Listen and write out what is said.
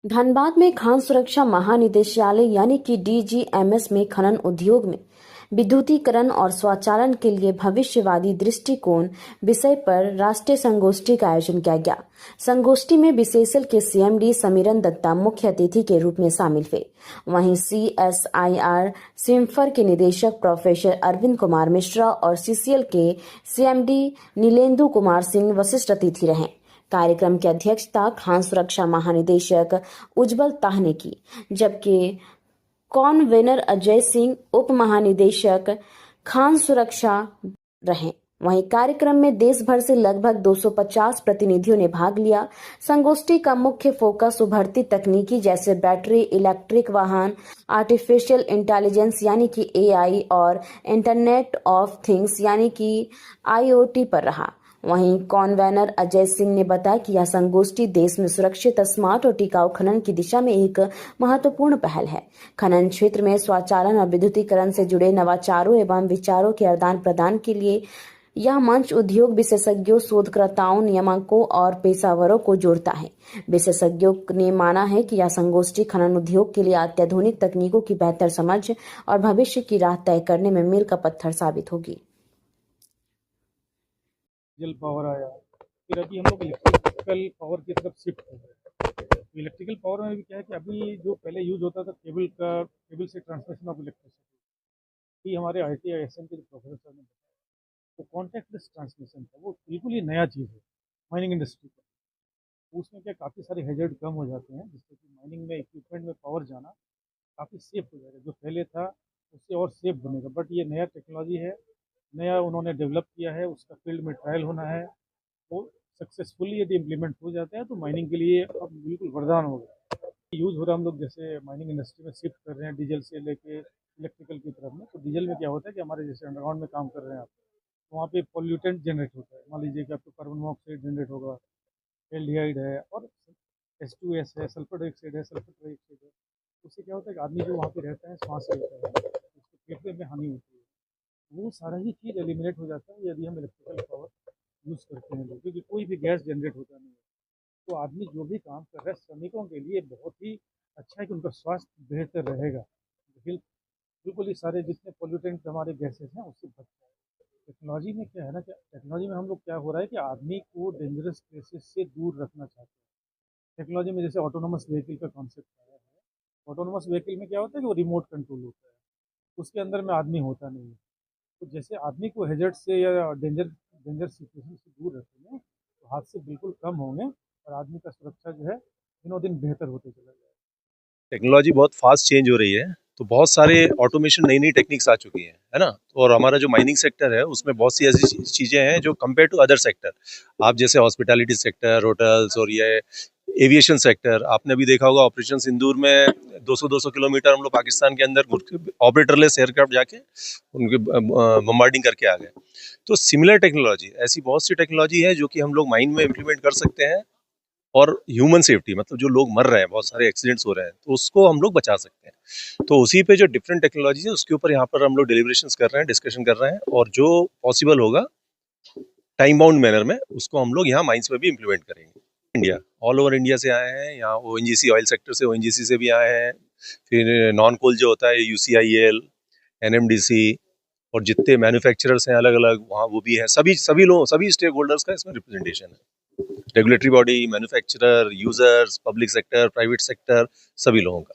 धनबाद में खान सुरक्षा महानिदेशालय यानी कि डीजीएमएस में खनन उद्योग में विद्युतीकरण और स्वचालन के लिए भविष्यवादी दृष्टिकोण विषय पर राष्ट्रीय संगोष्ठी का आयोजन किया गया। संगोष्ठी में बीएसएल के सीएमडी समीरन दत्ता मुख्य अतिथि के रूप में शामिल हुए। वहीं सीएसआईआर सिम्फर के निदेशक प्रोफेसर अरविंद कुमार मिश्रा और सीसीएल के सीएमडी नीलेंदु कुमार सिंह वशिष्ठ अतिथि रहे। कार्यक्रम की अध्यक्षता खान सुरक्षा महानिदेशक उज्जवल ताह ने की, जबकि कॉन्वेनर अजय सिंह उप महानिदेशक खान सुरक्षा रहे। वहीं कार्यक्रम में देश भर से लगभग 250 प्रतिनिधियों ने भाग लिया। संगोष्ठी का मुख्य फोकस उभरती तकनीकी जैसे बैटरी, इलेक्ट्रिक वाहन, आर्टिफिशियल इंटेलिजेंस यानी कि एआई और इंटरनेट ऑफ थिंग्स यानी कि आईओटी पर रहा। वहीं कॉन्वेनर अजय सिंह ने बताया कि यह संगोष्ठी देश में सुरक्षित, स्मार्ट और टिकाऊ खनन की दिशा में एक महत्वपूर्ण पहल है। खनन क्षेत्र में स्वचालन और विद्युतीकरण से जुड़े नवाचारों एवं विचारों के आदान प्रदान के लिए यह मंच उद्योग विशेषज्ञों, शोधकर्ताओं, नियामकों और पेशेवरों को जोड़ता है। विशेषज्ञों ने माना है कि यह संगोष्ठी खनन उद्योग के लिए अत्याधुनिक तकनीकों की बेहतर समझ और भविष्य की राह तय करने में मील का पत्थर साबित होगी। जल पावर आया, फिर अभी हम लोग इलेक्ट्रिकल पावर की तरफ शिफ्ट हो गए। इलेक्ट्रिकल पावर में भी क्या है कि अभी जो पहले यूज होता था केबल से ट्रांसमिशन ऑफ इलेक्ट्रिसिटी, ये हमारे IIT-ISM के जो प्रोफेसर सर ने बताया, वो कॉन्टैक्टलेस ट्रांसमिशन था, वो बिल्कुल ही नया चीज़ है माइनिंग इंडस्ट्री का। उसमें क्या काफ़ी सारे हैजर्ड कम हो जाते हैं, जिससे कि माइनिंग में इक्विपमेंट में पावर जाना काफ़ी सेफ हो जाएगा। जो पहले था उससे और सेफ बनेगा। बट ये नया टेक्नोलॉजी है, नया उन्होंने डेवलप किया है, उसका फील्ड में ट्रायल होना है। वो सक्सेसफुली यदि इम्प्लीमेंट हो जाता है तो माइनिंग के लिए अब बिल्कुल वरदान होगा। यूज़ हो रहा है, हम लोग जैसे माइनिंग इंडस्ट्री में शिफ्ट कर रहे हैं डीजल से लेके इलेक्ट्रिकल की तरफ में। तो डीजल में क्या होता है कि हमारे जैसे अंडरग्राउंड में काम कर रहे हैं आप, तो वहाँ पे पॉल्यूटेंट जनरेट होता है। मान लीजिए कि आपको कार्बन मोनोऑक्साइड जनरेट होगा, एल्डिहाइड है और H2S है, सल्फर डाइऑक्साइड है, सल्फर डाइऑक्साइड है। उससे क्या होता है कि आदमी जो वहाँ पे रहता है श्वास लेता है, उसके फेफड़े में हानि होती है। वो सारा ही चीज़ एलिमिनेट हो जाता है यदि हम इलेक्ट्रिकल पावर यूज़ करते हैं लोग, क्योंकि कोई भी गैस जनरेट होता नहीं है। तो आदमी जो भी काम कर रहा है, श्रमिकों के लिए बहुत ही अच्छा है कि उनका स्वास्थ्य बेहतर रहेगा। बिल्कुल ही सारे जितने पोल्यूटेंट हमारे गैसेज हैं उससे बच जाए। टेक्नोलॉजी में क्या है ना, कि टेक्नोलॉजी में हम लोग क्या हो रहा है कि आदमी को डेंजरस प्लेसेस से दूर रखना चाहते हैं। टेक्नोलॉजी में जैसे ऑटोनोमस व्हीकल का कॉन्सेप्ट आया है। ऑटोनोमस व्हीकल में क्या होता है कि वो रिमोट कंट्रोल होता है, उसके अंदर में आदमी होता नहीं है। तो जैसे आदमी को हैजर्ड से या डेंजर सिचुएशन से दूर रखेंगे तो हादसे बिल्कुल कम होंगे और आदमी का सुरक्षा जो है दिनों दिन बेहतर होते चला जाएगा। टेक्नोलॉजी बहुत फास्ट चेंज हो रही है, तो बहुत सारे ऑटोमेशन नई नई टेक्निक्स आ चुकी हैं, है ना। और हमारा जो माइनिंग सेक्टर है उसमें बहुत सी ऐसी चीज़ें हैं जो कंपेयर टू अदर सेक्टर, आप जैसे हॉस्पिटैलिटी सेक्टर, होटल्स और ये एविएशन सेक्टर, आपने भी देखा होगा ऑपरेशन सिंदूर में 200 किलोमीटर हम लोग पाकिस्तान के अंदर ऑपरेटरलेस एयरक्राफ्ट जाके उनके बम्बार्डिंग करके आ गए। तो सिमिलर टेक्नोलॉजी, ऐसी बहुत सी टेक्नोलॉजी है जो कि हम लोग माइन में इम्प्लीमेंट कर सकते हैं और ह्यूमन सेफ्टी, मतलब जो लोग मर रहे हैं, बहुत सारे एक्सीडेंट्स हो रहे हैं, तो उसको हम लोग बचा सकते हैं। तो उसी पे जो डिफरेंट टेक्नोलॉजी है उसके ऊपर यहाँ पर हम लोग डेलिब्रेशंस कर रहे हैं, डिस्कशन कर रहे हैं, और जो पॉसिबल होगा टाइम बाउंड मैनर में उसको हम लोग यहाँ माइंस में भी इम्प्लीमेंट करेंगे। इंडिया, ऑल ओवर इंडिया से आए हैं, यहाँ ONGC ऑयल सेक्टर से, ONGC से भी आए हैं, फिर नॉन कोल जो होता है UCIL, NMDC और जितने मैन्युफैक्चरर्स हैं अलग अलग वहाँ वो भी हैं। सभी लोग, सभी स्टेक होल्डर्स का इसमें रिप्रेजेंटेशन है। Regulatory body, manufacturer, users, public sector, private sector, सभी लोगों का।